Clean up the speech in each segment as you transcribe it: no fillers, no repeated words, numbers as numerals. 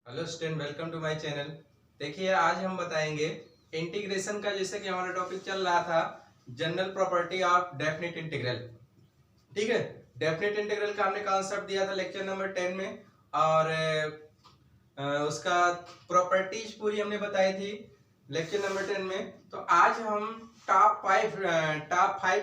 Hello student, welcome to my channel. देखिए, आज हम बताएंगे इंटीग्रेशन का। जैसे कि हमारा टॉपिक चल रहा था general property of definite integral. ठीक है, डेफिनिट इंटीग्रल का हमने कॉन्सेप्ट दिया था लेक्चर नंबर 10 में, और उसका प्रॉपर्टीज पूरी हमने बताई थी लेक्चर नंबर 10 में। तो आज हम टॉप फाइव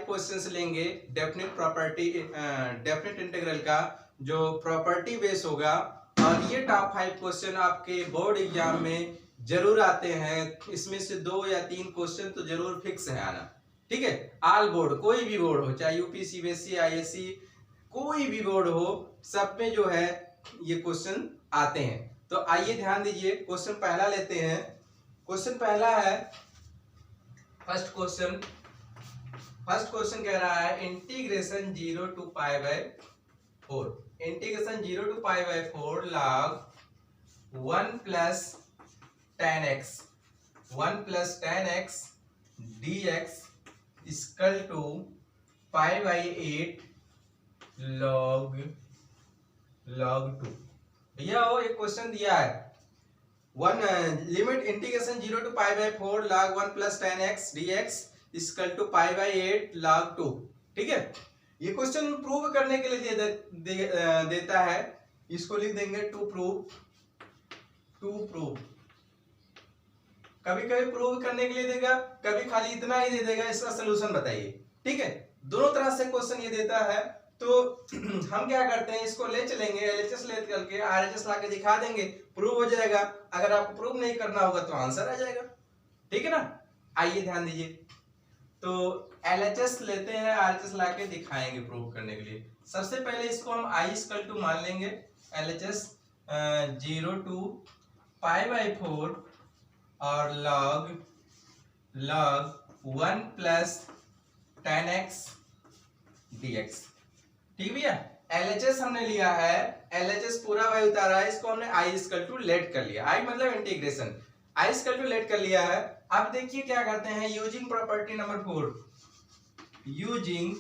क्वेश्चंस लेंगे डेफिनिट इंटीग्रल का, जो प्रॉपर्टी बेस होगा। और ये टॉप 5 क्वेश्चन आपके बोर्ड एग्जाम में जरूर आते हैं। इसमें से 2 या 3 क्वेश्चन तो जरूर फिक्स है आना। ठीक है, ऑल बोर्ड, कोई भी बोर्ड हो, चाहे यूपी, सीबीएसई, आईएससी, कोई भी बोर्ड हो, सब में जो है ये क्वेश्चन आते हैं। तो आइए ध्यान दीजिए, क्वेश्चन पहला लेते हैं। क्वेश्चन पहला है, फर्स्ट क्वेश्चन कह रहा है integration 0 to pi by 4। Integration 0 to pi by 4 log 1 plus tan x dx equal to pi by 8 log 2। भैया वो एक क्वेश्चन दिया है, limit integration 0 to pi by 4 log 1 plus tan x dx equal to pi by 8 log 2। ठीक है, ये question prove करने के लिए देता है। इसको लिख देंगे टू प्रूव। कभी कभी प्रूव करने के लिए देगा, कभी खाली इतना ही दे देगा, इसका सोल्यूशन बताइए। ठीक है, दोनों तरह से क्वेश्चन ये देता है। तो हम क्या करते हैं, इसको ले चलेंगे, एलएचएस ले करके आरएचएस ला के दिखा देंगे, प्रूव हो जाएगा। अगर आपको प्रूव नहीं करना होगा तो आंसर आ जाएगा। ठीक है ना, आइए ध्यान दीजिए। तो एलएचएस लेते हैं, आरएचएस ला के दिखाएंगे प्रूव करने के लिए। सबसे पहले इसको हम आई इक्वल टू मान लेंगे। एलएचएस 0 to पाई बाय 4 और log 1 plus tan x dx। ठीक भैया, एलएचएस हमने लिया है, एलएचएस पूरा वही उतारा है, इसको हमने आई इक्वल टू लेट कर लिया। आई मतलब integration, I equal to let कर लिया है। अब देखिए क्या करते हैं, using property number 4, using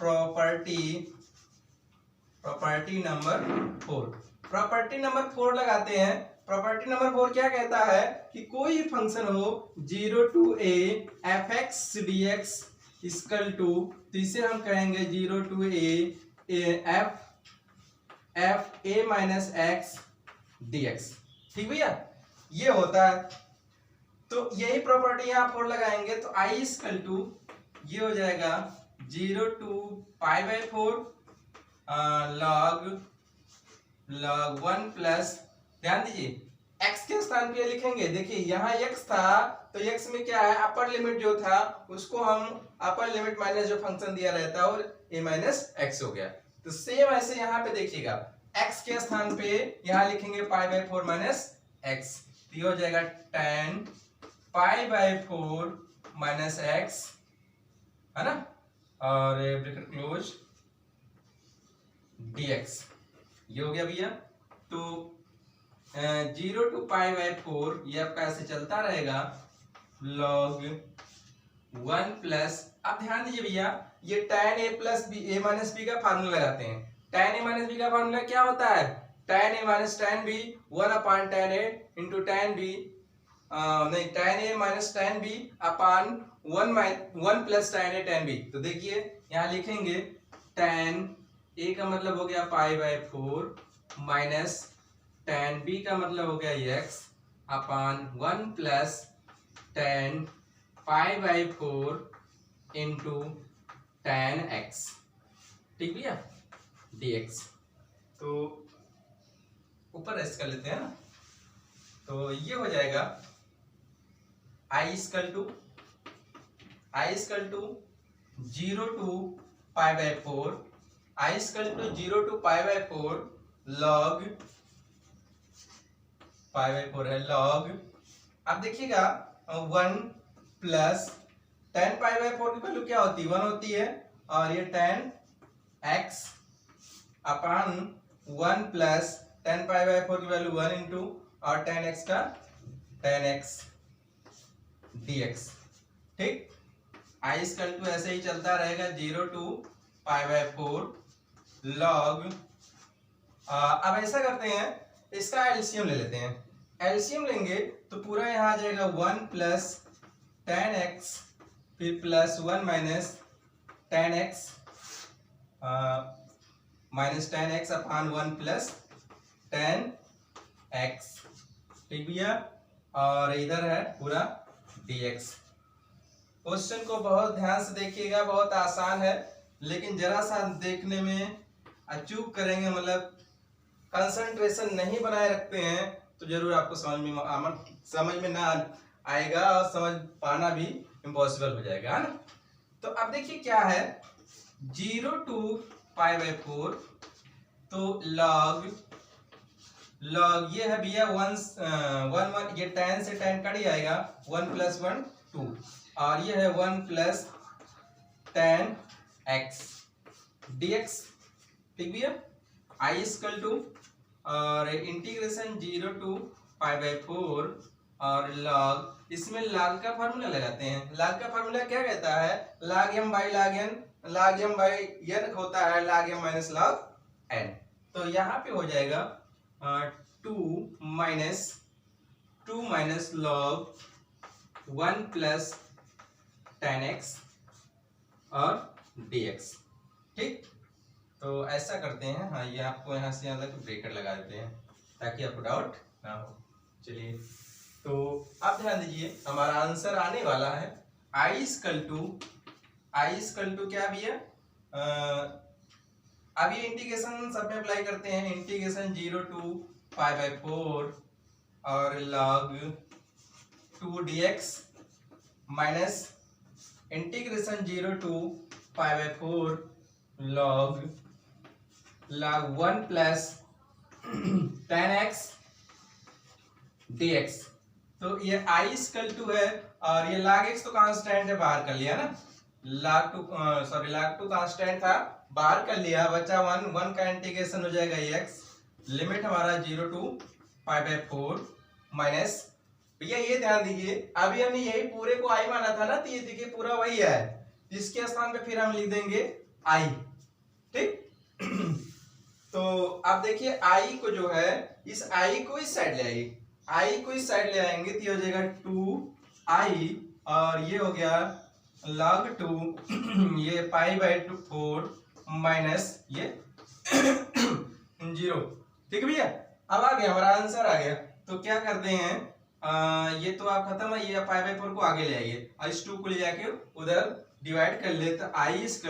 property number 4 लगाते हैं। प्रॉपर्टी नंबर 4 क्या कहता है कि कोई फंक्शन हो 0 to a fx dx equal to, तो इसे हम कहेंगे 0 to a f a minus x dx। ठीक भैया, ये होता है। तो यही प्रॉपर्टी यहाँ 4 लगाएंगे, तो i इक्वल टू ये हो जाएगा 0 to pi by 4 log 1 plus, ध्यान दीजिए x के स्थान पे लिखेंगे। देखिए यहाँ x था, तो x में क्या है, अपर लिमिट जो था उसको हम अपर लिमिट माइनस जो फंक्शन दिया रहता है, और a माइनस एक्स हो गया। तो सेम ऐसे यहाँ पे देखिएगा, x के स्थान पे यहाँ लिखेंगे पाई बाय 4 माइनस एक्स, तो ये हो जाएगा tan pi by 4 minus x, है ना, और ब्रैकेट क्लोज dx। ये हो गया भैया। तो 0 to पाई बाय 4 ये आपका ऐसे चलता रहेगा, log 1 प्लस, अब ध्यान दीजिए भैया, ये tan a plus B, a minus B का फार्मूला लगाते हैं। tan a माइनस बी का फार्मूला क्या होता है, tan a minus tan b 1 upon tan a into tan b, नहीं, tan a minus tan b upon 1 plus tan a tan b। तो देखिए यहाँ लिखेंगे tan a का मतलब हो गया पाई बाय 4 माइनस tan b का मतलब हो गया x upon 1 plus tan pi by 4 into tan x। ठीक भैया, dx। तो ऊपर ऐसे कर लेते हैं ना, तो ये हो जाएगा i equal to 0 to pi by 4, i equal to 0 to pi by 4 log pi by 4 है, log, अब देखिएगा 1 प्लस tan पाई बाय 4 की वैल्यू क्या होती है, 1 होती है, और ये tan x upon 1 plus tan pi by 4 की वैल्यू 1 इंटू और tan x का tan x dx। ठीक, आई इक्वल टू ऐसे ही चलता रहेगा 0 to पाई बाय 4 log, अब ऐसा करते हैं, इसका एलसीएम ले लेते हैं। एलसीएम लेंगे तो पूरा यहाँ आ जाएगा 1 प्लस टेन एक्स, फिर plus 1 minus ten x, minus ten x upon 1 plus ten x, ठीक भैया। और इधर है पूरा dx। क्वेश्चन को बहुत ध्यान से देखिएगा, बहुत आसान है, लेकिन जरा सा देखने में अचूक करेंगे, मतलब कंसंट्रेशन नहीं बनाए रखते हैं तो जरूर आपको समझ में ना आएगा और समझ पाना भी इम्पॉसिबल हो जाएगा, है ना। तो अब देखिए क्या है, 0 to π/4, तो लॉग ये है भैया 1 ये 10 से 10 कट जाएगा, 1 + 1 2, और ये है 1 + 10x dx, ठीक भैया। i = और इंटीग्रेशन 0 to π/4 और लॉग, इसमें लॉग का फार्मूला लगाते हैं। लॉग का फार्मूला क्या कहता है, log m/n होता है log m - log n। तो यहाँ पे हो जाएगा 2 माइनस log 1 + 10x और dx, ठीक। तो ऐसा करते हैं, हाँ ये आपको यहाँ से यहाँ तक ब्रेकेट लगा देते हैं ताकि आपको डाउट ना हो। चलिए, तो अब ध्यान दीजिए, हमारा आंसर आने वाला है i = क्या भैया, अब ये इंटीग्रेशन सब में अप्लाई करते हैं। इंटीग्रेशन 0 to π/4 और log 2 dx minus integration 0 to π/4 log 1 + 10x dx। तो ये i = है और ये log x तो कांस्टेंट है, बाहर कर लिया ना, log 2 कांस्टेंट था, बाहर कर लिया, बचा 1 का इंटीग्रेशन हो जाएगा x, लिमिट हमारा 0 to π/4 माइनस, भैया ये ध्यान दीजिए, अभी हमने यही पूरे को i माना था ना, तो ये देखिए पूरा वही है, इसके स्थान पे फिर हम लिख देंगे i, ठीक। तो अब देखिए i को जो है, इस i को इस साइड ले आइए, i को इस साइड ले आएंगे तो ये हो जाएगा 2i और ये हो गया log 2 ये π/4 माइनस ये 0, ठीक है भैया। अब आ गया हमारा आंसर आ गया। तो क्या करते हैं, ये तो आप खत्म है, ये π/4 को आगे ले आइए और इस 2 को ले जाके उधर डिवाइड कर ले, तो i =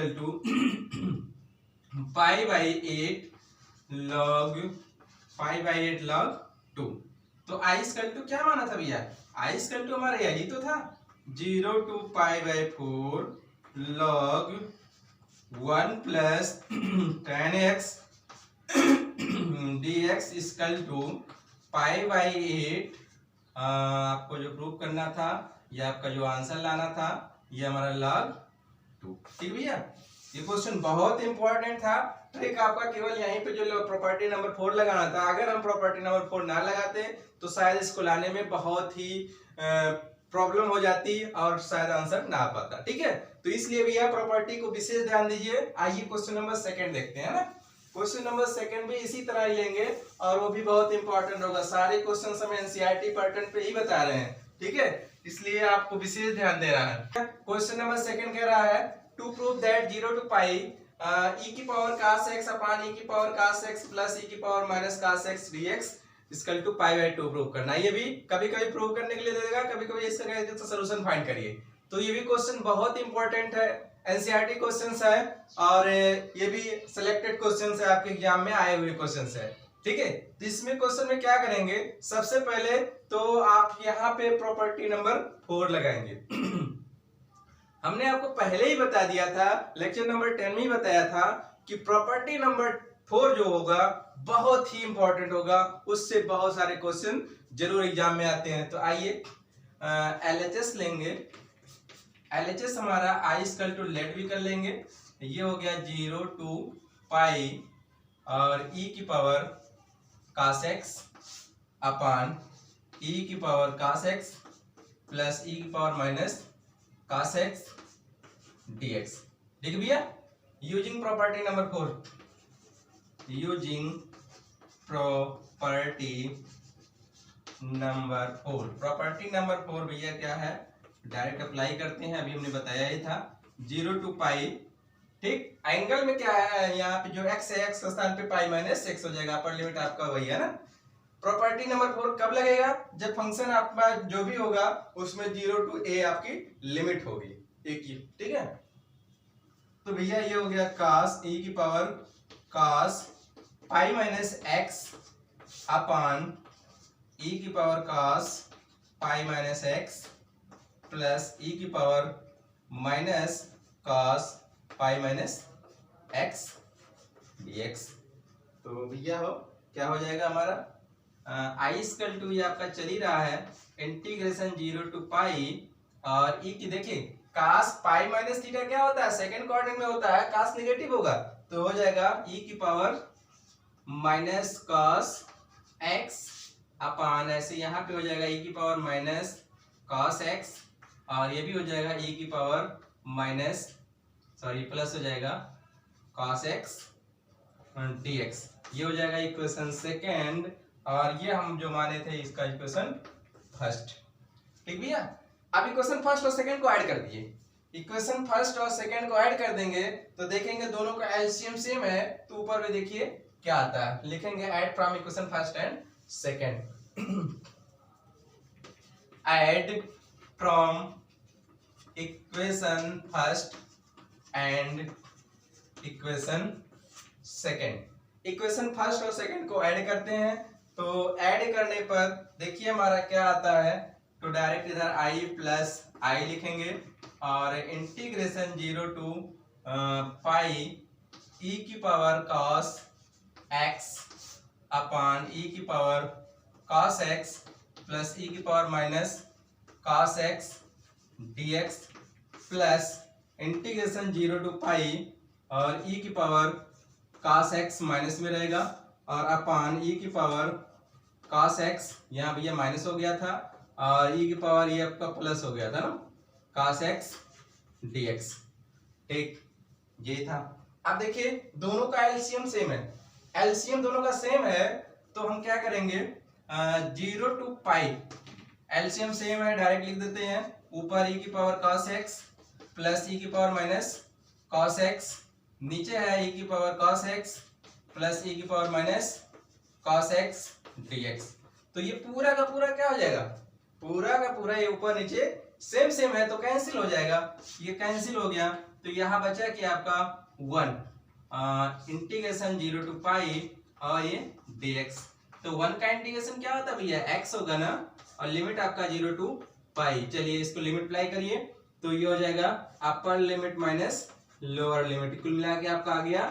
π/8 log 2। तो i = क्या माना था भैया, i = हमारा यही तो था, 0 to π/4 log 1 + 10x dx = π/8। आपको जो प्रूव करना था, ये आपका जो आंसर लाना था, ये हमारा log 2, ठीक भैया। ये क्वेश्चन बहुत इंपॉर्टेंट था। ट्रिक आपका केवल यहीं पे जो प्रॉपर्टी नंबर 4 लगाना था, अगर हम प्रॉपर्टी नंबर 4 ना लगाते तो शायद इसको लाने में बहुत ही प्रॉब्लम हो जाती और शायद आंसर ना आ पाता, ठीक है। तो इसलिए भैया प्रॉपर्टी को विशेष ध्यान दीजिए। आइए क्वेश्चन नंबर 2 देखते हैं ना। क्वेश्चन नंबर 2 भी इसी तरह ही लेंगे और वो भी बहुत इंपॉर्टेंट होगा। सारे क्वेश्चन हम एनसीईआरटी पैटर्न पे ही बता रहे हैं, ठीक है, इसलिए आपको विशेष ध्यान देना है। क्वेश्चन नंबर 2 कह रहा है to prove that 0 to π e⁻cos x upon e⁻cos x plus e⁻−cos x dx = π/2 prove करना। ये भी कभी कभी प्रूव करने के लिए दे देगा, कभी कभी इसका कह देगा सॉल्यूशन फाइंड करिए। तो ये भी क्वेश्चन बहुत इंपॉर्टेंट है, एनसीईआरटी क्वेश्चंस है और ये भी सिलेक्टेड क्वेश्चंस है, आपके एग्जाम में आए हुए क्वेश्चंस है, ठीक है। तो इसमें क्वेश्चन में क्या करेंगे, सबसे पहले तो आप यहाँ पे प्रॉपर्टी नंबर 4 लगाएंगे। हमने आपको पहले ही बता दिया था, लेक्चर नंबर 10 में ही बताया था कि प्रॉपर्टी नंबर 4 जो होगा बहुत ही इंपॉर्टेंट होगा, उससे बहुत सारे क्वेश्चन जरूर एग्जाम में आते हैं। तो आइए LHS लेंगे। LHS हमारा i = लेट भी कर लेंगे। ये हो गया 0 to π और e⁻cos x upon e⁻cos x plus e⁻−cos x dx, ठीक भैया। Using property number 4, using property number 4। Property number 4 भैया क्या है, डायरेक्ट अप्लाई करते हैं, अभी हमने बताया ही था 0 to पाई। ठीक, एंगल में क्या है, यहाँ पे जो x है, x के स्थान पे पाई माइनस x हो जाएगा, अपर लिमिट आपका वही है ना। प्रॉपर्टी नंबर 4 कब लगेगा, जब फंक्शन आपका जो भी होगा उसमें 0 to a आपकी लिमिट होगी एक ही। ठीक है, तो भैया ये हो गया cos e की power cos pi minus x upon e की power cos pi minus x plus e की power minus cos pi minus x dx। तो भैया हो क्या हो जाएगा हमारा आई स्क्वायर टू, ये आपका चल ही रहा है इंटीग्रेशन 0 to पाई, और e की देखिए cos पाई माइनस थीटा क्या होता है, सेकंड क्वाड्रेंट में होता है, cos नेगेटिव होगा तो हो जाएगा e की पावर माइनस cos x अपान ऐसे यहाँ पे हो जाएगा e की पावर माइनस cos x, और ये भी हो जाएगा e की पावर माइनस प्लस हो जाएगा cos x dx। ये हो जाएगा इक्वेशन सेकेंड, और ये हम जो माने थे इसका इक्वेशन फर्स्ट। ठीक भैया, अब इक्वेशन फर्स्ट और सेकेंड को ऐड कर दिए, इक्वेशन फर्स्ट और सेकेंड को ऐड कर देंगे तो देखेंगे दोनों का एलसीएम सेम है, तो ऊपर में देखिए क्या आता है, लिखेंगे add from equation first and second. Add from equation first and equation second. Equation first और सेकेंड को ऐड करते हैं, तो ऐड करने पर देखिए हमारा क्या आता है, तो डायरेक्ट इधर i प्लस आई लिखेंगे और इंटीग्रेशन 0 to पाई e की power cos x upon e की power cos x plus e की power minus cos x dx plus integration 0 to pi और e की पावर cos x माइनस में रहेगा और अपान e की पावर cos x, यहाँ भैया माइनस हो गया था, और e की पावर ये आपका प्लस हो गया था ना, cos x dx। ठीक, ये था। अब देखिए दोनों का एलसीएम सेम है, एलसीएम दोनों का सेम है तो हम क्या करेंगे 0 to पाई, एलसीएम सेम है डायरेक्ट लिख देते हैं, ऊपर e की power cos x plus e की पावर माइनस cos x, नीचे है e की power cos x plus e की power minus cos x dx। तो ये पूरा का पूरा क्या हो जाएगा, पूरा का पूरा ये ऊपर नीचे सेम सेम है तो कैंसिल हो जाएगा, ये कैंसिल हो गया, तो यहाँ बचा कि आपका 1 इंटीग्रेशन 0 to पाई और ये dx। तो 1 का इंटीग्रेशन क्या होता है भैया, x होगा ना, और लिमिट आपका 0 to पाई। चलिए इसको लिमिट अप्लाई करिए, तो ये हो जाएगा अपर लिमिट माइनस लोअर लिमिट, कुल मिला के आपका आ गया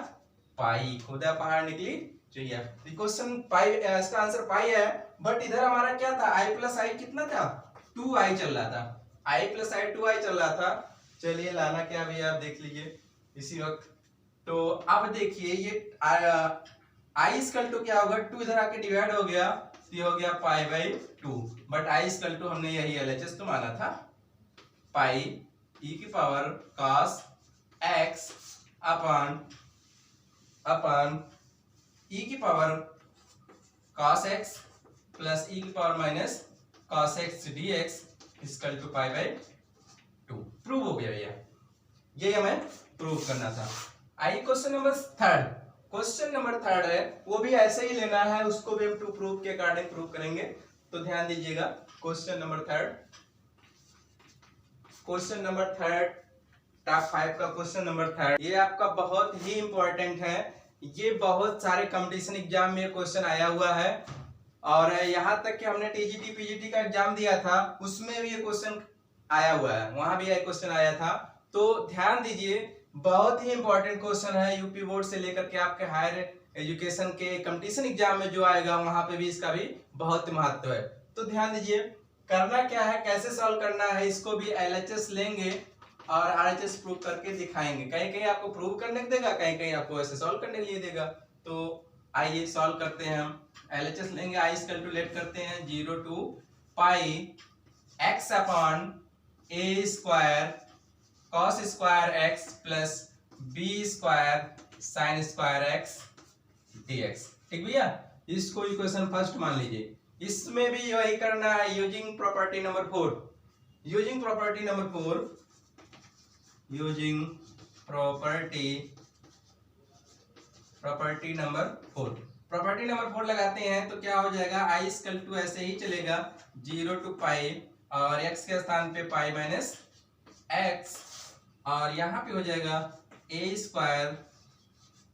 पाई, खुदा बाहर निकली चाहिए। क्वेश्चन पाई, इसका आंसर पाई है, बट इधर हमारा क्या था, i प्लस आई कितना था, 2i चल रहा था, i प्लस आई 2i चल रहा था। चलिए लाना क्या भैया आप देख लीजिए इसी वक्त। तो अब देखिए ये i इक्वल टू क्या होगा, 2 इधर आके डिवाइड हो गया, तो ये हो गया pi by 2, but i equal to हमने यही एलएचएस तो माना था, पाई e की power cos x upon e की power cos x plus e की power minus cos x dx equal to pi by 2। Prove हो गया भैया, ये हमें प्रूव करना था। I question number third, question number third है, वो भी ऐसे ही लेना है, उसको भी हम टू प्रूव के अकॉर्डिंग प्रूव करेंगे, तो ध्यान दीजिएगा। Question number third, question number third, top 5 का क्वेश्चन नंबर थर्ड, ये आपका बहुत ही इंपॉर्टेंट है, ये बहुत सारे कंपटीशन एग्जाम में क्वेश्चन आया हुआ है, और यहाँ तक कि हमने टीजीटी पीजीटी का एग्जाम दिया था उसमें भी ये क्वेश्चन आया हुआ है, वहां भी ये क्वेश्चन आया था। तो ध्यान दीजिए, बहुत ही इंपॉर्टेंट क्वेश्चन है, यूपी बोर्ड से लेकर के आपके हायर एजुकेशन के कंपटीशन एग्जाम में जो आएगा वहां पे भी इसका भी बहुत महत्व है। तो ध्यान दीजिए, करना क्या है, कैसे सॉल्व करना है, इसको भी एलएचएस लेंगे और आरएचएस प्रूव करके दिखाएंगे, कहीं कहीं आपको प्रूव करने को देगा, कहीं कहीं आपको ऐसे सॉल्व करने के लिए देगा। तो आइए सॉल्व करते हैं हम, एलएचएस लेंगे, आई कैलकुलेट करते हैं 0 to pi x upon a square cos square x plus b square sin square x dx। ठीक भैया, इसको इक्वेशन फर्स्ट मान लीजिए। इसमें भी वही करना है using property number 4। Using property number 4, using property number 4, property number 4 लगाते हैं तो क्या हो जाएगा, आई इक्वल टू ऐसे ही चलेगा 0 टू पाई और x के स्थान पे पाई माइनस एक्स, और यहाँ पे हो जाएगा A square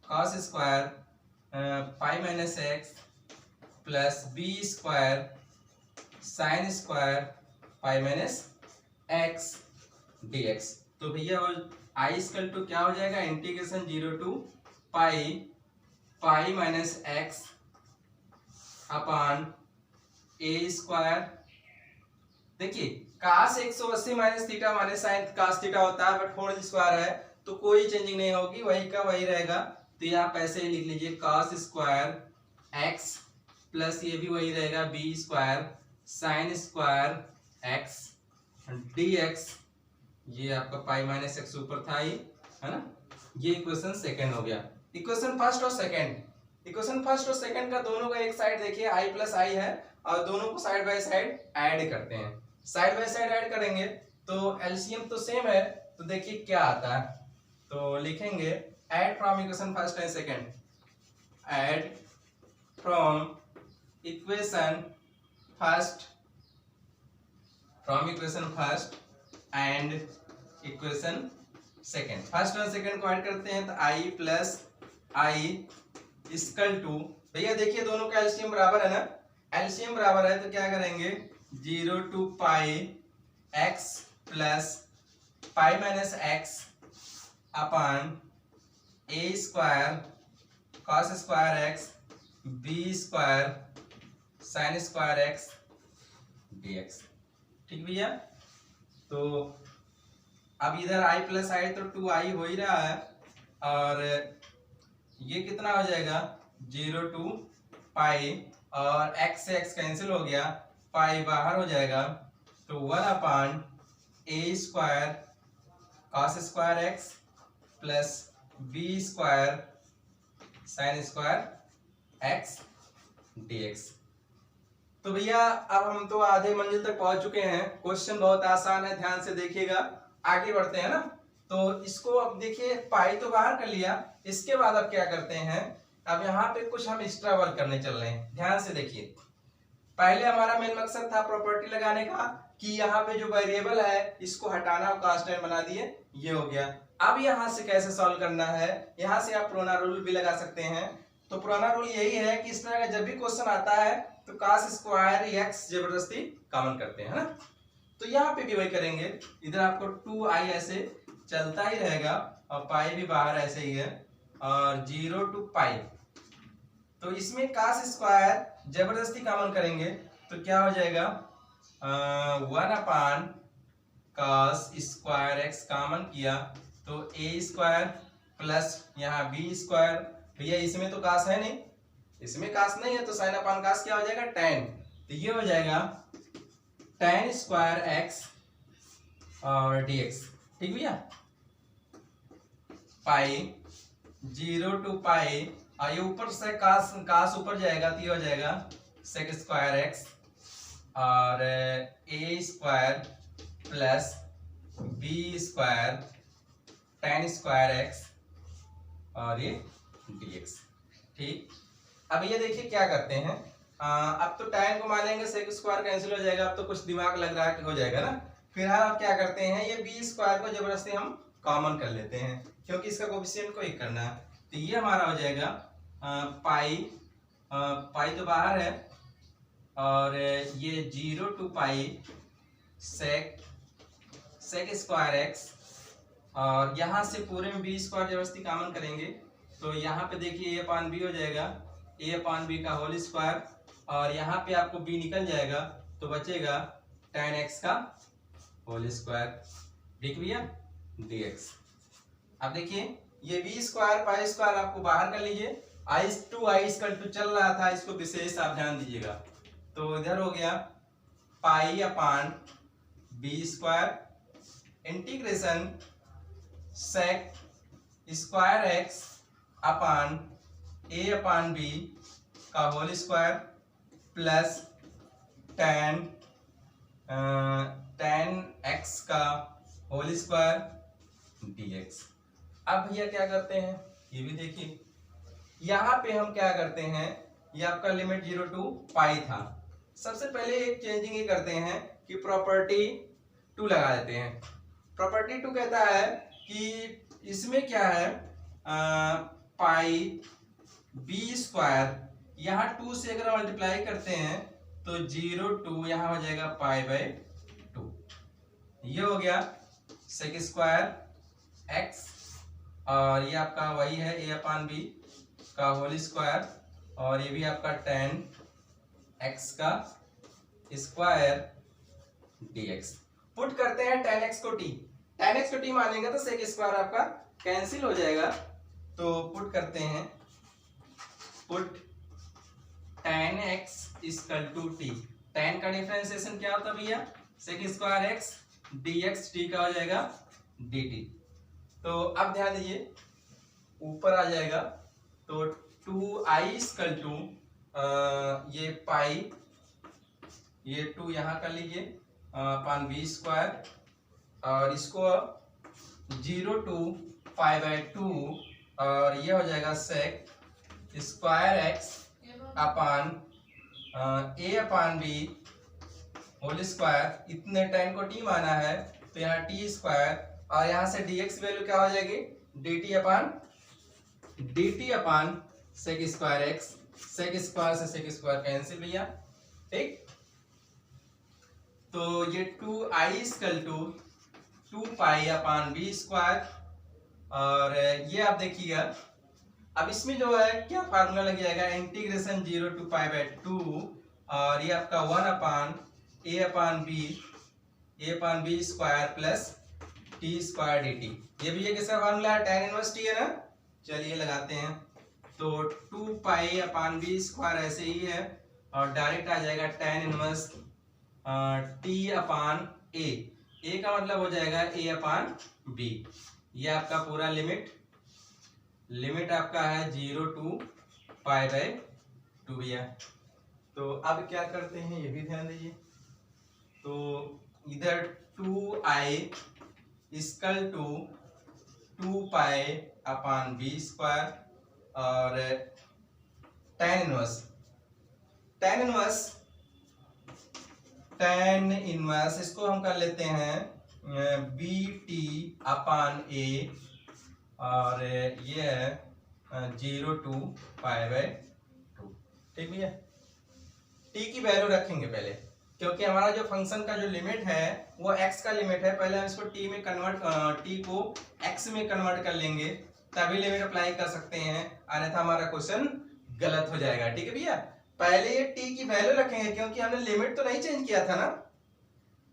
cos square pi minus X plus B square sine square pi minus X D X. तो भैया आई इक्वल टू क्या हो जाएगा, integration 0 to pi minus x upon A square. देखिए cos 180 minus theta minus sine cos theta होता है, but whole square है तो कोई चेंजिंग नहीं होगी, वही का वही रहेगा। तो ये आप ऐसे ही लिख लीजिए कास स्क्वायर एक्स प्लस ये भी वही रहेगा B square sine square x D x, ये आपका पाई माइनस एक्स ऊपर था ही, है ना। ये इक्वेशन सेकंड हो गया। इक्वेशन फर्स्ट और सेकंड, इक्वेशन फर्स्ट और सेकंड का दोनों का एक साइड देखिए आई प्लस आई है और दोनों को साइड बाय साइड ऐड करते हैं। साइड बाय साइड ऐड करेंगे तो एलसीएम तो सेम है, तो देखिए क्या आता है। तो लिखेंगे add from equation first and second, add from equation first and equation second. First और सेकंड को ऐड करते हैं तो आई प्लस आई इक्वल टू, भैया देखिए दोनों का एलसीएम बराबर है ना, एलसीएम बराबर है तो क्या करेंगे 0 to pi x plus pi minus x upon A square cos square x B square sine square x D x. ठीक भैया, तो अब इधर आई प्लस आई तो 2i हो ही रहा है, और ये कितना हो जाएगा 0 टू पाई और x से x कैंसिल हो गया, पाई बाहर हो जाएगा तो 1 upon A square cos square x plus B square sine square x D X. तो भैया अब हम तो आधे मंजिल तक पहुंच चुके हैं। क्वेश्चन बहुत आसान है, ध्यान से देखिएगा। आगे बढ़ते हैं ना, तो इसको अब देखिए पाई तो बाहर कर लिया, इसके बाद अब क्या करते हैं, अब यहाँ पे कुछ हम एक्स्ट्रा वर्क करने चल रहे हैं। ध्यान से देखिए, पहले हमारा मेन मकसद था प्रॉपर्टी लगाने का कि यहाँ पे जो वेरिएबल है इसको हटाना और कांस्टेंट बना दिए, ये हो गया। अब यहाँ से कैसे सॉल्व करना है, यहाँ से आप पुराना रूल भी लगा सकते हैं। तो पुराना रूल यही है कि इस तरह का जब भी क्वेश्चन आता है तो कास स्क्वायर एक्स जबरदस्ती कॉमन करते हैं ना। तो यहाँ पे भी वही करेंगे, इधर आपको 2i ऐसे चलता ही रहेगा और पाई भी बाहर ऐसे ही है, और 0 टू पाई, तो इसमें कास स्क्वायर जबरदस्ती कॉमन करेंगे तो क्या हो जाएगा 1 अपान कास स्क्वायर एक्स कॉमन किया तो ए स्क्वायर प्लस यहाँ बी स्क्वायर। भैया इसमें तो कास है नहीं, इसमें कास नहीं है तो साइन अपान कास क्या हो जाएगा tan, तो ये हो जाएगा tan स्क्वायर एक्स और dx। ठीक भैया, पाई 0 टू पाई, और ये ऊपर से कास ऊपर जाएगा तो ये हो जाएगा सेक स्क्वायर एक्स और A square plus B square tan square x और ये dx। ठीक, अब ये देखिए क्या करते हैं, अब तो tan को मान लेंगे, सेक स्क्वायर कैंसिल हो जाएगा, अब तो कुछ दिमाग लग रहा है कि हो जाएगा ना। फिर आप क्या करते हैं, ये बी स्क्वायर को जबरदस्ती हम कॉमन कर लेते हैं क्योंकि इसका कोएफिशिएंट को 1 करना है। तो ये हमारा हो जाएगा पाई तो बाहर है, और ये 0 to pi sec square x, और यहाँ से पूरे में बी स्क्वायर जबरदस्ती कॉमन करेंगे तो यहाँ पे देखिए ए अपान बी हो जाएगा, ए अपान बी का होल स्क्वायर, और यहाँ पे आपको बी निकल जाएगा तो बचेगा tan x का होल स्क्वायर। ठीक भैया, dx। अब देखिए ये बी स्क्वायर पाई स्क्वायर आपको बाहर कर लीजिए, i/2 चल रहा था, इसको विशेष आप ध्यान दीजिएगा। तो इधर हो गया pi upon B square integration sec square X upon A upon B का whole square plus tan x का होल स्क्वायर dx। अब भैया क्या करते हैं, ये भी देखिए, यहाँ पे हम क्या करते हैं, ये आपका लिमिट 0 टू पाई था। सबसे पहले एक चेंजिंग ये करते हैं कि प्रॉपर्टी 2 लगा देते हैं। प्रॉपर्टी 2 कहता है कि इसमें क्या है, पाई बी स्क्वायर, यहाँ 2 से अगर मल्टीप्लाई करते हैं तो 0 टू यहाँ हो जाएगा पाई बाय 2। ये हो गया सेक स्क्वायर एक्स, और ये आपका वही है ए अपान बी का होल स्क्वायर, और ये भी आपका टेन एक्स का स्क्वायर dx। पुट करते हैं टेन एक्स को टी मानेंगे तो सेक स्क्वायर आपका कैंसिल हो जाएगा। तो पुट करते हैं, put tan x equal to t. Tan का डिफरेंशिएशन क्या होता है भैया, sec square x dx, t का हो जाएगा dt। तो अब ध्यान दीजिए, ऊपर आ जाएगा तो 2i इक्वल टू ये पाई, ये 2 यहाँ कर लीजिए अपान बी स्क्वायर, और इसको 0 टू पाई बाय 2, और ये हो जाएगा सेक square X upon A upon B whole square. इतने टाइम को टी माना है तो यहाँ टी स्क्वायर, और यहाँ से dx वैल्यू क्या हो जाएगी, dt upon sec square X. Sec square से सेक स्क्वायर कैंसिल भैया, ठीक। तो ये 2i equal to 2 pi upon B square, और ये आप देखिएगा अब इसमें जो है क्या फार्मूला लग जाएगा, इंटीग्रेशन 0 टू पाई बाय 2, और ये आपका 1 upon A upon B square plus T square D T. ये भी ये किसका फार्मूला है, टेन इनवर्स टी है ना। चलिए लगाते हैं, तो 2 पाई अपान बी स्क्वायर ऐसे ही है, और डायरेक्ट आ जाएगा टेन इनवर्स टी अपान ए का मतलब हो जाएगा ए अपान बी। ये आपका पूरा लिमिट आपका है 0 टू पाई बाय 2 भैया। तो अब क्या करते हैं ये भी ध्यान दीजिए, तो इधर 2i equal to 2 pi upon B square, और टेन इनवर्स इसको हम कर लेते हैं बी टी अपान ए, और ये है 0 टू पाई बाय 2, ठीक भैया। टी की वैल्यू रखेंगे पहले, क्योंकि हमारा जो फंक्शन का जो लिमिट है वो x का लिमिट है। पहले हम इसको t में टी को x में कन्वर्ट कर लेंगे, तभी लिमिट अप्लाई कर सकते हैं, अन्यथा हमारा क्वेश्चन गलत हो जाएगा, ठीक है भैया। पहले ये t की वैल्यू रखेंगे, क्योंकि हमने लिमिट तो नहीं चेंज किया था ना,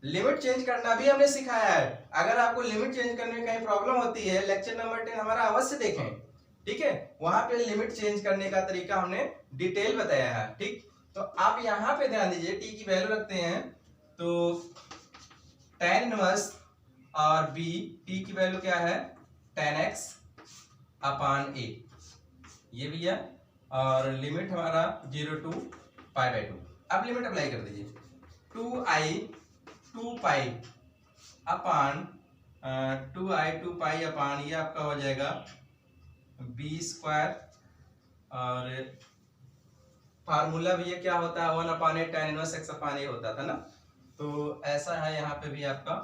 लिमिट चेंज करना भी हमने सिखाया है। अगर आपको लिमिट चेंज करने में कहीं प्रॉब्लम होती है, लेक्चर नंबर 10 हमारा अवश्य देखें, ठीक है। वहां पे लिमिट चेंज करने का तरीका हमने डिटेल बताया है, ठीक। तो आप यहाँ पे ध्यान दीजिए, टी की वैल्यू रखते हैं, तो टेन इनवर्स और बी, टी की वैल्यू क्या है, टेन एक्स अपान ए, ये भी है, और लिमिट हमारा 0 टू पाई बाय 2। अब लिमिट अप्लाई कर दीजिए, 2 पाई अपान 2 पाई अपान ये आपका हो जाएगा बी स्क्वायर, और फार्मूला भी ये क्या होता है 1 अपान ए टेन इनवर्स एक्स अपान ए होता था ना। तो ऐसा है यहाँ पे भी आपका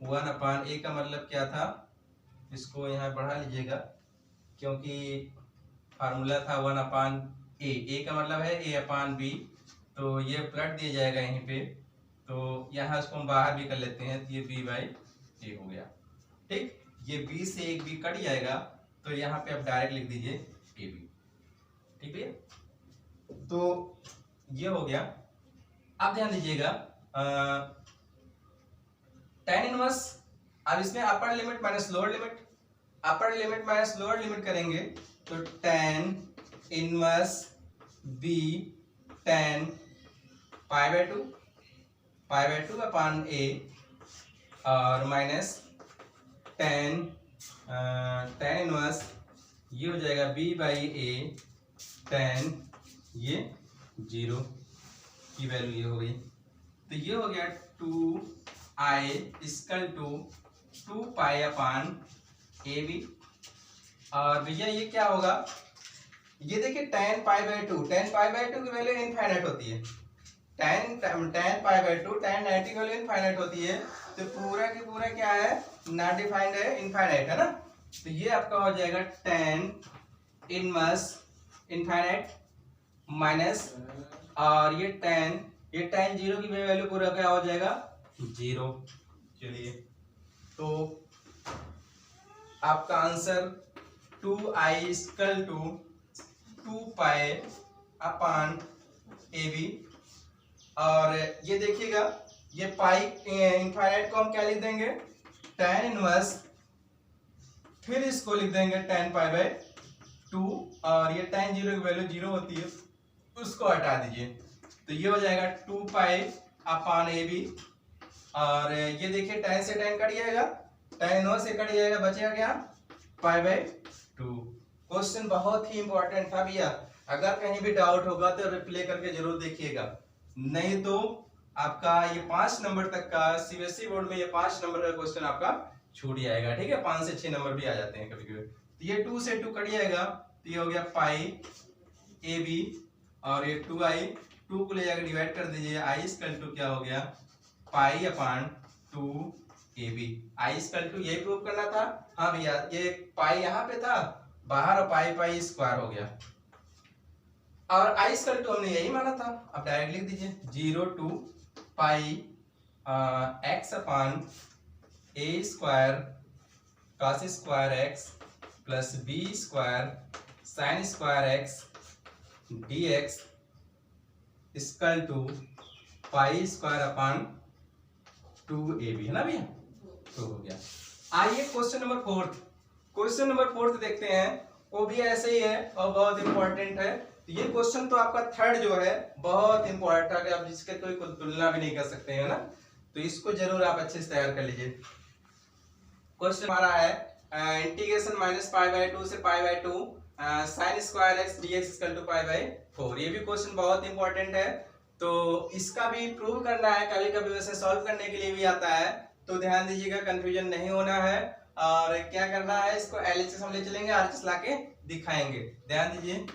1 अपान ए का मतलब क्या था, इसको यहाँ बढ़ा लीजिएगा, क्योंकि फार्मूला था 1 अपान ए का मतलब है ए अपान बी, तो ये पलट दिया जाएगा यहीं पे, तो यहाँ इसको हम बाहर भी कर लेते हैं, तो ये बी बाई ए हो गया, ठीक। ये बी से एक बी कट जाएगा, तो यहाँ पे आप डायरेक्ट लिख दीजिए ए बी, ठीक है। तो ये हो गया। अब ध्यान दीजिएगा टेन इनवर्स, अब इसमें upper limit minus lower limit, upper limit minus lower limit करेंगे तो tan inverse B tan pi by 2 upon A, और माइनस टेन इनवर्स ये हो जाएगा बी बाई ए टेन ये जीरो की वैल्यू ये हो गई, तो ये हो गया 2i equal to 2 pi upon AB। और भैया ये क्या होगा, ये देखिए tan pi by two, tan pi by two की वैल्यू इनफाइनाइट होती है, tan pi by two tan 90 की वैल्यू इनफाइनाइट होती है, तो पूरा की पूरा क्या है, नॉट डिफाइंड है, इनफाइनाइट है ना। तो ये आपका हो जाएगा tan इनवर्स इनफाइनाइट माइनस, और ये tan जीरो की वैल्यू पूरा क्या हो जाएगा, जीरो। चलिए, तो आपका answer 2i equal to 2 pi upon AB। और ये देखिएगा, ये पाई इनफाइनाइट को हम क्या लिख देंगे, tan इनवर्स, फिर इसको लिख देंगे tan पाई बाई टू, और ये tan जीरो की वैल्यू जीरो होती है, उसको हटा दीजिए, तो ये हो जाएगा 2 पाई अपान AB। और ये देखिए tan से tan कट जाएगा, tan इनवर्स से कट जाएगा, बचेगा क्या, पाई बाई टू। क्वेश्चन बहुत ही इंपॉर्टेंट था भैया, अगर कहीं भी डाउट होगा तो रिप्ले करके जरूर देखिएगा, नहीं तो आपका ये 5 नंबर तक का सीबीएसई बोर्ड में ये 5 नंबर का क्वेश्चन आपका छूट जाएगा, ठीक है। 5 से 6 नंबर भी आ जाते हैं कभी कभी। तो ये 2 से 2 कट जाएगा, तो ये हो गया पाई AB, और ये 2i, 2 को ले जाकर डिवाइड कर दीजिए, i इक्वल टू क्या हो गया, pi upon 2AB। i equal to यही प्रूव करना था, हाँ भैया, ये पाई यहाँ पे था बाहर, और पाई पाई स्क्वायर हो गया, और i इक्वल टू हमने यही माना था, अब डायरेक्ट लिख दीजिए, 0 to pi x upon a square cos square x plus b square sin square x dx equal to pi square upon 2AB, है ना भैया, तो हो गया। आइए क्वेश्चन नंबर 4, क्वेश्चन नंबर 4 देखते हैं, वो भी ऐसे ही है और बहुत इंपॉर्टेंट है। तो ये क्वेश्चन तो आपका थर्ड जो है बहुत इंपॉर्टेंट है, आप जिसके कोई तुलना भी नहीं कर सकते हैं ना, तो इसको जरूर आप अच्छे से तैयार कर लीजिए। क्वेश्चन हमारा है integration minus pi by two से pi by two sine square X DX equal to pi by 4। ये भी क्वेश्चन बहुत इंपॉर्टेंट है, तो इसका भी प्रूव करना है, कभी कभी वैसे सॉल्व करने के लिए भी आता है, तो ध्यान दीजिएगा, कंफ्यूजन नहीं होना है। और क्या करना है, इसको LHS हम ले चलेंगे, RHS लाके दिखाएंगे, ध्यान दीजिए।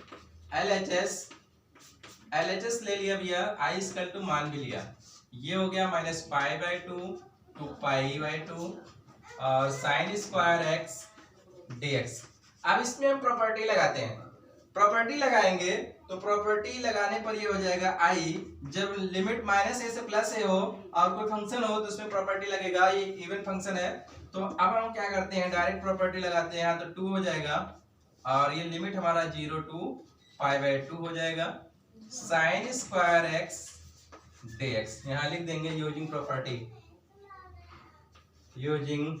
LHS ले लिया भैया, i इक्वल टू मान भी लिया, ये हो गया minus pi by two to pi by two और साइन स्क्वायर एक्स dx। अब इसमें हम प्रॉपर्टी लगाते हैं, प्रॉपर्टी लगाएंगे तो प्रॉपर्टी लगाने पर ये हो जाएगा i, जब लिमिट माइनस a से प्लस a हो और कोई फंक्शन हो तो उसमें प्रॉपर्टी लगेगा, ये इवन फंक्शन है। तो अब हम क्या करते हैं, डायरेक्ट प्रॉपर्टी लगाते हैं, यहाँ तो 2 हो जाएगा, और ये लिमिट हमारा 0 टू पाई बाई 2 हो जाएगा, साइन स्क्वायर एक्स dx यहाँ लिख देंगे यूजिंग प्रॉपर्टी, यूजिंग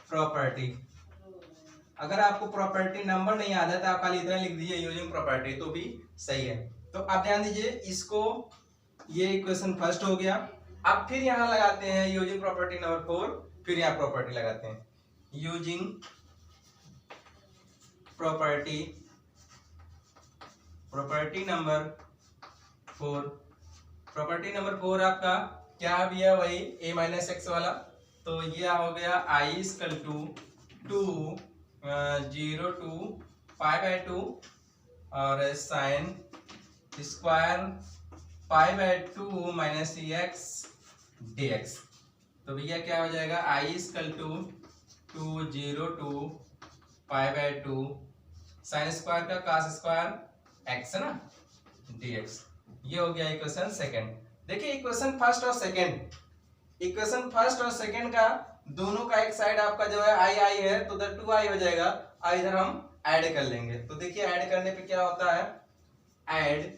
प्रॉपर्टी। अगर आपको प्रॉपर्टी नंबर नहीं याद है तो आप खाली इतना लिख दीजिए यूजिंग प्रॉपर्टी, तो भी सही है। तो आप ध्यान दीजिए, इसको ये इक्वेशन फर्स्ट हो गया। अब फिर यहाँ लगाते हैं यूजिंग प्रॉपर्टी नंबर 4, फिर यहाँ प्रॉपर्टी लगाते हैं using property, property number 4। Property number 4 आपका क्या भी है, वही a माइनस एक्स वाला, तो ये हो गया i equal to 0 to pi by 2 और sine square pi by 2 minus x dx। तो भैया क्या हो जाएगा, i equal to 0 to pi by 2 sine square का cos स्क्वायर x है ना dx। ये हो गया इक्वेशन सेकंड। देखिए इक्वेशन फर्स्ट और सेकंड, इक्वेशन फर्स्ट और सेकंड का दोनों का एक साइड आपका जो है i है, तो उधर 2i हो जाएगा, और इधर हम ऐड कर लेंगे। तो देखिए ऐड करने पे क्या होता है, add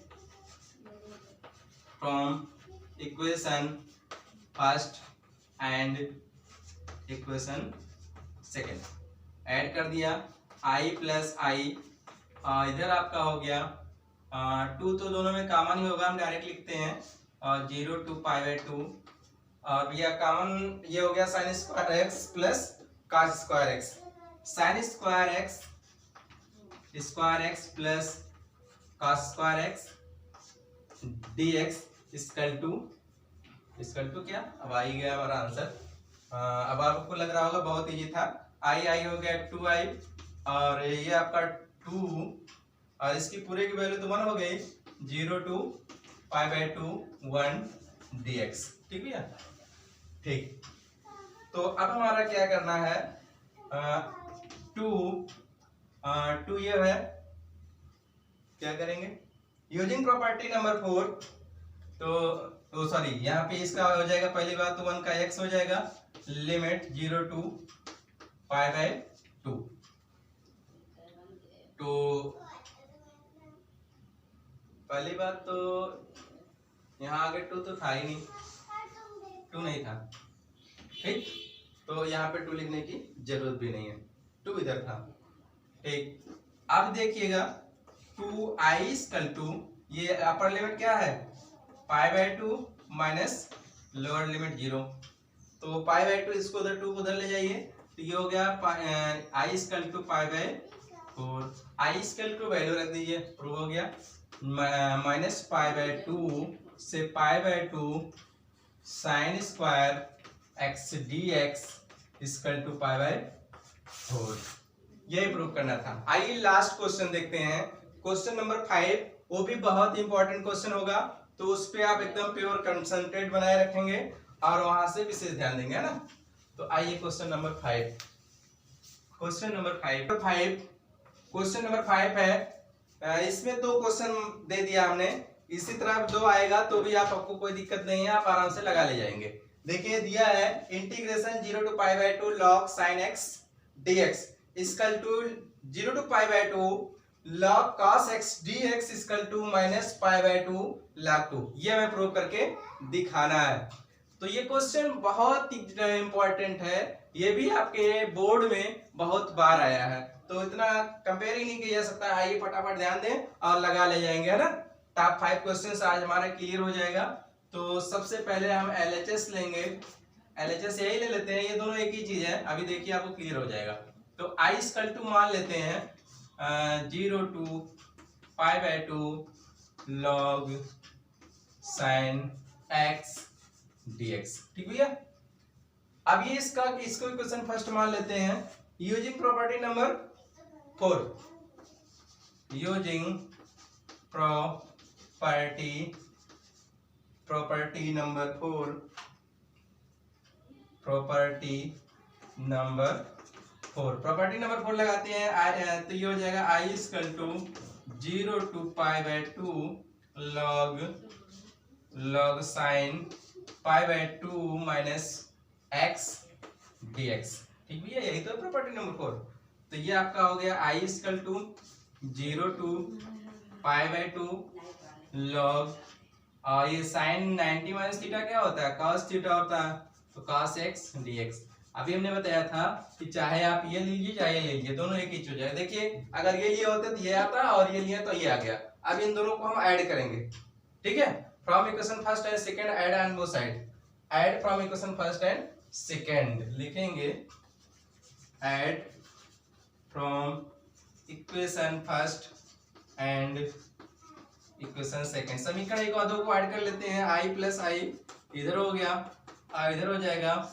from equation first and equation second, add कर दिया i प्लस i, इधर आपका हो गया 2, तो दोनों में कॉमन ही होगा, हम डायरेक्ट लिखते हैं, और 0 टू पाई बाई 2, और भैया कॉमन ये हो गया sine square x plus cos square x, sine square x plus cos square x D x equal to क्या, अब आ ही गया हमारा आंसर। अब आपको लग रहा होगा बहुत इजी था, आई हो गया 2i, और ये आपका 2, और इसकी पूरे की वैल्यू तो 1 हो गई, 0 to π/2 1 dx। ठीक भैया, ठीक। तो अब हमारा क्या करना है, टू ये है, क्या करेंगे, यूजिंग प्रॉपर्टी नंबर 4, तो सॉरी यहाँ पे इसका हो जाएगा, पहली बात तो 1 का x हो जाएगा, लिमिट 0 to π/2, तो पहली बात तो यहाँ आगे 2 तो था ही नहीं, 2 नहीं था, ठीक, तो यहाँ पे 2 लिखने की जरूरत भी नहीं है, 2 इधर था, ठीक। अब देखिएगा 2i इक्वल टू, ये अपर लिमिट क्या है, π/2 माइनस लोअर लिमिट 0, तो π/2 इसको उधर 2 को उधर ले जाइए, तो ये हो गया i equal to π/4, i equal to value रख दीजिए, प्रूव हो गया, माइनस π/2 से π/2 sine square x dx equal to π/4, यही प्रूव करना था। आइए लास्ट क्वेश्चन देखते हैं, क्वेश्चन नंबर 5, वो भी बहुत इंपॉर्टेंट क्वेश्चन होगा, तो उस पे आप एकदम प्योर कंसंट्रेट बनाए रखेंगे और वहां से विशेष ध्यान देंगे, है ना। तो आइए क्वेश्चन नंबर 5, क्वेश्चन नंबर 5 है, इसमें 2 क्वेश्चन दे दिया हमने, इसी तरह 2 आएगा तो भी आपको कोई दिक्कत नहीं है, आप आराम से लगा ले जाएंगे। देखिए दिया है integration 0 to π/2 log sin x dx equal to 0 to π/2 log cos x dx equal to minus π/2 log 2, ये हमें प्रूव करके दिखाना है। तो ये क्वेश्चन बहुत ही इंपॉर्टेंट है, ये भी आपके बोर्ड में बहुत बार आया है, तो इतना कंपेयर ही नहीं किया जा सकता। आइए फटाफट ध्यान दें और लगा ले जाएंगे, है ना। टॉप 5 क्वेश्चंस आज हमारा क्लियर हो जाएगा। तो सबसे पहले हम LHS लेंगे, LHS यही ले लेते हैं, ये दोनों एक ही चीज है, अभी देखिए आपको क्लियर हो जाएगा। तो i इक्वल टू मान लेते हैं 0 to π/2 log sin x dx, ठीक भैया। अब ये इसको इक्वेशन फर्स्ट मान लेते हैं, using property number 4, using property number 4, property number 4 लगाते हैं, तो ये हो जाएगा i equal to 0 to π/2 log sin π/2 minus x dx, ठीक भैया, यही तो प्रॉपर्टी नंबर 4। तो ये आपका हो गया i equal to 0 to π/2 log, और ये साइन 90 माइनस थीटा क्या होता है, cos थीटा होता है, तो cos x dx। अभी हमने बताया था कि चाहे आप ये लीजिए चाहे ये लीजिए, दोनों एक ही चीज है। देखिए अगर ये लिए होते तो ये आता और ये लिए तो ये आ गया। अब इन दोनों को हम ऐड करेंगे, ठीक है, from equation first and second add on both side, add from equation first and second लिखेंगे, add from equation first and equation second, समीकरण एक और दो को ऐड कर लेते हैं, i प्लस आई इधर हो गया और इधर हो जाएगा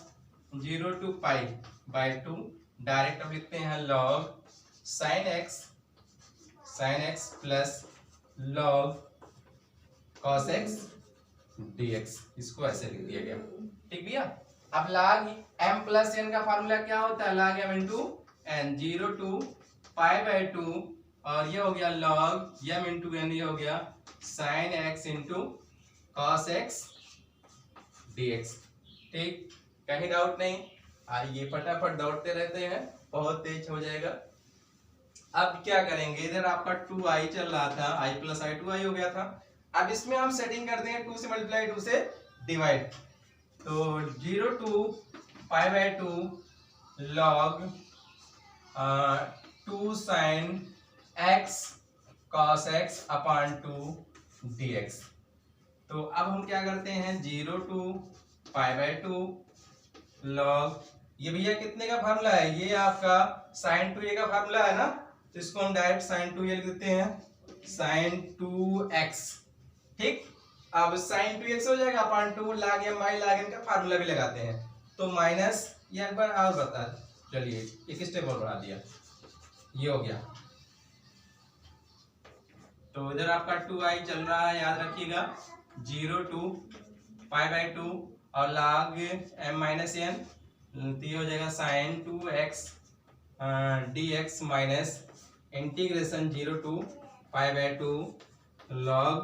0 to π/2, डायरेक्ट अब लिखते हैं log sin x plus log cos x dx, इसको ऐसे लिख दिया गया, ठीक भैया। अब log m प्लस n का फार्मूला क्या होता है, log m into n, 0 to π/2, और ये हो गया log m इंटू n, ये हो गया sin x into cos x dx, ठीक, कहीं डाउट नहीं। आइए फटाफट दौड़ते रहते हैं, बहुत तेज हो जाएगा। अब क्या करेंगे, इधर आपका 2i चल रहा था, i प्लस i 2i हो गया था। अब इसमें हम सेटिंग करते हैं 2 से मल्टीप्लाई 2 से डिवाइड, तो 0 to π/2 log 2 sin x cos x upon 2 dx। तो अब हम क्या करते हैं, 0 to π/2 log, ये भैया कितने का फार्मूला है, ये आपका sin 2a का फार्मूला है ना, तो इसको हम डायरेक्ट sin 2a लिख देते हैं, sin 2x, ठीक। अब साइन 2x हो जाएगा upon 2 log m by log n का फार्मूला भी लगाते हैं, तो माइनस, ये एक बार और बता, चलिए एक स्टेप और बढ़ा दिया, ये हो गया। तो इधर आपका 2i चल रहा है, याद रखिएगा, 0 to पाई बाई 2 और log m माइनस n, तो ये हो जाएगा sine 2x dx minus integration 0 to pi by 2 log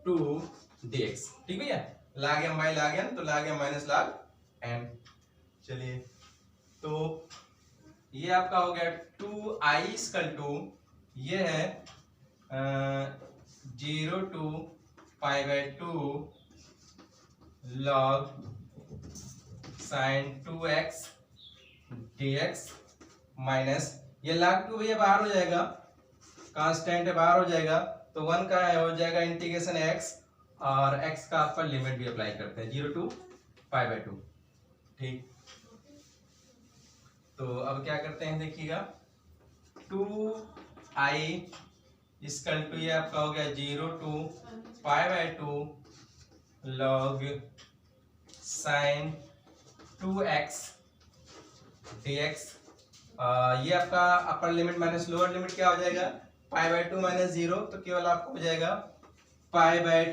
2 dx। ठीक भैया, log m by log n, तो log m minus log n। चलिए, तो ये आपका हो गया 2i इक्वल टू, ये है 0 to pi by 2 log sine 2x dx minus, ये log 2 भैया बाहर हो जाएगा, कांस्टेंट है बाहर हो जाएगा, तो 1 का है हो जाएगा इंटीग्रेशन x, और x का आपका लिमिट भी अप्लाई करते हैं 0 to पाई बाई 2। ठीक, तो अब क्या करते हैं देखिएगा, 2i इक्वल टू, ये आपका हो गया 0 to pi by 2 log sine 2x dx, ये आपका upper limit minus lower limit क्या हो जाएगा, पाई बाई 2 माइनस 0, तो केवल आपको हो जाएगा पाई बाई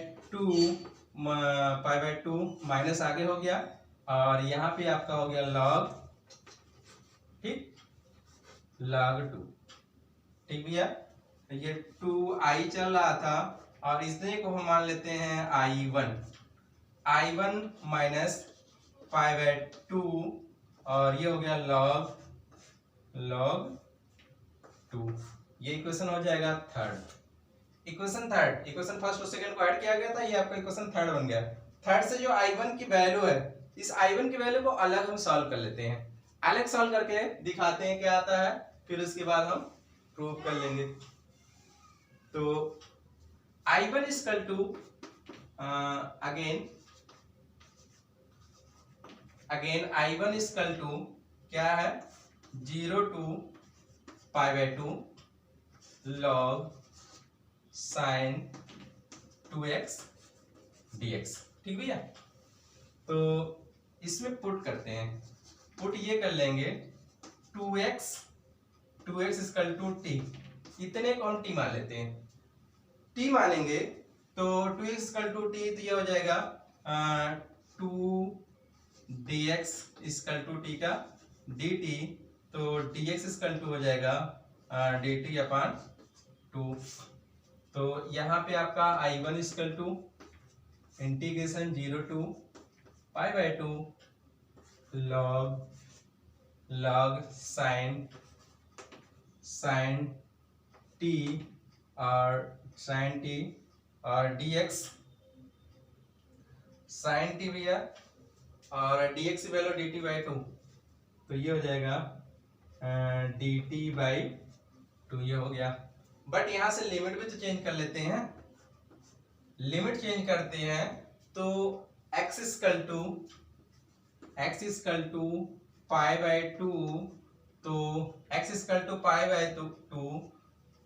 2 माइनस आगे हो गया, और यहाँ पे आपका हो गया log, ठीक, log 2। ठीक भैया, ये 2i चल रहा था, और इसने को हम मान लेते हैं i1 माइनस पाई बाई 2, और ये हो गया log 2। ये इक्वेशन हो जाएगा थर्ड। इक्वेशन फर्स्ट और सेकंड को ऐड किया गया था, ये आपका इक्वेशन थर्ड बन गया। थर्ड से जो i1 की वैल्यू है, इस i1 की वैल्यू को अलग हम सॉल्व कर लेते हैं, अलग सॉल्व करके दिखाते हैं क्या आता है, फिर उसके बाद हम प्रूव कर लेंगे। तो i1 equal to again i1 equal to क्या है, 0 to pi by 2 log sine 2x dx। ठीक भैया, तो इसमें पुट करते हैं, पुट ये कर लेंगे 2x इक्वल टू t, इतने कौन t मान लेते हैं, t मानेंगे तो 2x इक्वल टू t, तो ये हो जाएगा 2 dx इक्वल टू t का dt, तो dx इक्वल टू हो जाएगा dt अपॉन 2। तो यहाँ पे आपका i1 equal to integration 0 to pi by 2 log sine t और dx, साइन t भैया, और dx की वैल्यू dt बाई 2, तो ये हो जाएगा dt बाई 2, ये हो गया। बट यहाँ से लिमिट भी तो चेंज कर लेते हैं, लिमिट चेंज करते हैं तो x equal to pi by 2, तो x equal to pi by 2,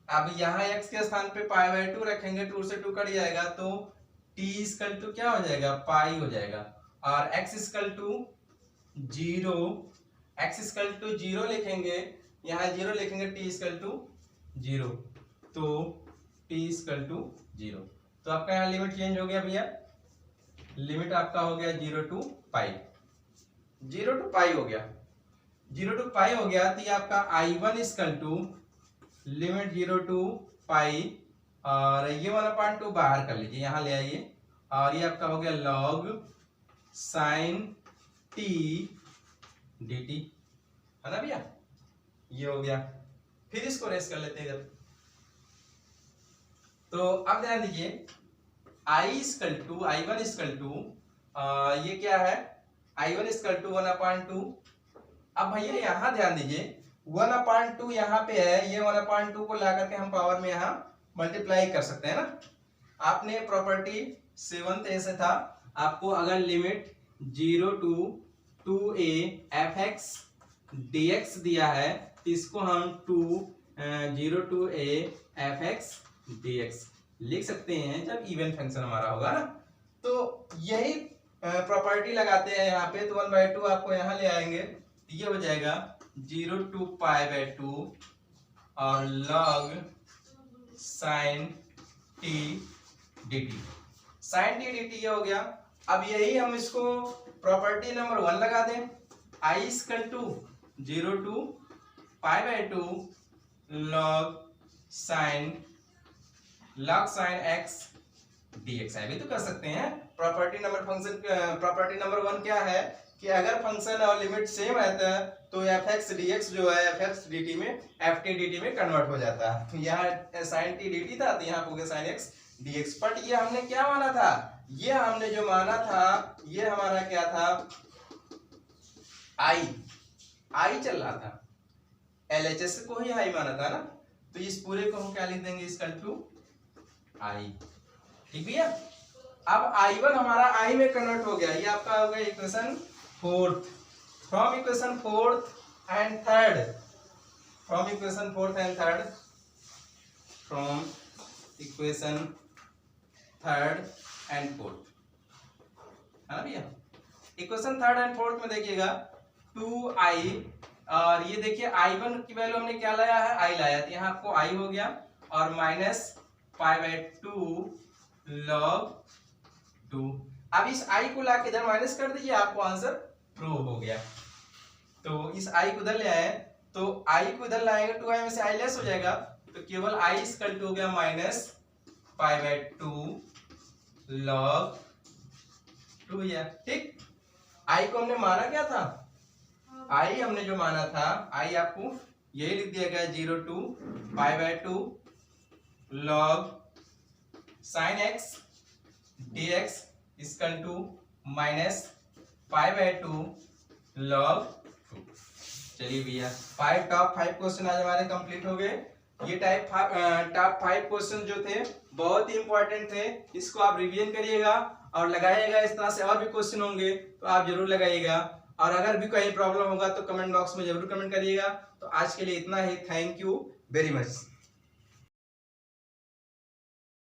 अब यहाँ x के स्थान पे पाई बाई 2 रखेंगे, 2 से 2 कट जाएगा, तो t इक्वल टू क्या हो जाएगा, पाई हो जाएगा, और x इक्वल टू 0 लिखेंगे, यहाँ 0 लिखेंगे, t इक्वल टू 0, तो t इक्वल टू 0। तो आपका यहाँ लिमिट चेंज हो गया भैया, लिमिट आपका हो गया 0 to पाई, 0 to पाई हो गया, 0 to पाई हो गया, तो ये आपका i1 equal to limit 0 to pi, और ये वाला पार्ट 2 बाहर कर लीजिए, यहाँ ले आइए, और ये आपका हो गया log साइन t dt, है ना भैया, ये हो गया। फिर इसको रेस कर लेते हैं इधर, तो अब ध्यान दीजिए i1 इक्वल टू ये क्या है, i1 इक्वल टू 1/2। अब भैया यहाँ ध्यान दीजिए 1/2 यहाँ पे है, ये 1/2 को ला करके हम पावर में यहाँ मल्टीप्लाई कर सकते हैं ना। आपने प्रॉपर्टी 7th ए से था, आपको अगर limit 0 to 2a fx dx दिया है, इसको हम 0 to a fx dx लिख सकते हैं जब इवन फंक्शन हमारा होगा ना। तो यही प्रॉपर्टी लगाते हैं यहाँ पे, तो 1/2 आपको यहाँ ले आएंगे, ये हो जाएगा 0 to π/2 और log sin t dt। sin t dt ये हो गया। अब यही हम इसको प्रॉपर्टी नंबर 1 लगा दें, I equal to 0 to π/2 log sin x dx। भी तो कर सकते हैं। प्रॉपर्टी नंबर 1 क्या है कि अगर फंक्शन और लिमिट सेम रहता है तो fx dx जो है fx dt में ft dt में कन्वर्ट हो जाता है। यहाँ sin t dt था तो यहाँ हो गया sin x dx। बट ये हमने क्या माना था, ये हमने जो माना था ये हमारा क्या था, I चल रहा था, LHS को ही I माना था ना, तो इस पूरे को हम क्या लिख देंगे, इक्वल टू I। ठीक भैया। अब I1 हमारा I में कन्वर्ट हो गया, ये आपका हो गया equation 4th। From equation 4th and 3rd, from equation 4th and 3rd, from equation 3rd and 4th, है ना भैया। इक्वेशन 3rd एंड 4th में देखिएगा 2I, और ये देखिए I1 की वैल्यू हमने क्या लाया है, I लाया, तो यहाँ आपको I हो गया, और माइनस π/2 log 2। अब इस I को ला के इधर माइनस कर दीजिए, आपको आंसर प्रूव हो गया। तो इस I को इधर ले आए, तो I को इधर लाएंगे, 2I में से I लेस हो जाएगा, तो केवल I इक्वल टू हो गया माइनस π/2 log 2 या। ठीक, I को हमने माना क्या था, I हमने जो माना था, I आपको यही लिख दिया गया 0 to π/2 log sin x dx equal to minus π/2 log 2। चलिए भैया, टॉप 5 क्वेश्चन आज हमारे कंप्लीट हो गए। ये टॉप 5 क्वेश्चन जो थे बहुत ही इंपॉर्टेंट थे, इसको आप रिवीजन करिएगा और लगाइएगा। इस तरह से और भी क्वेश्चन होंगे तो आप जरूर लगाइएगा, और अगर भी कोई प्रॉब्लम होगा तो कमेंट बॉक्स में जरूर कमेंट करिएगा। तो आज के लिए इतना ही, थैंक यू वेरी मच।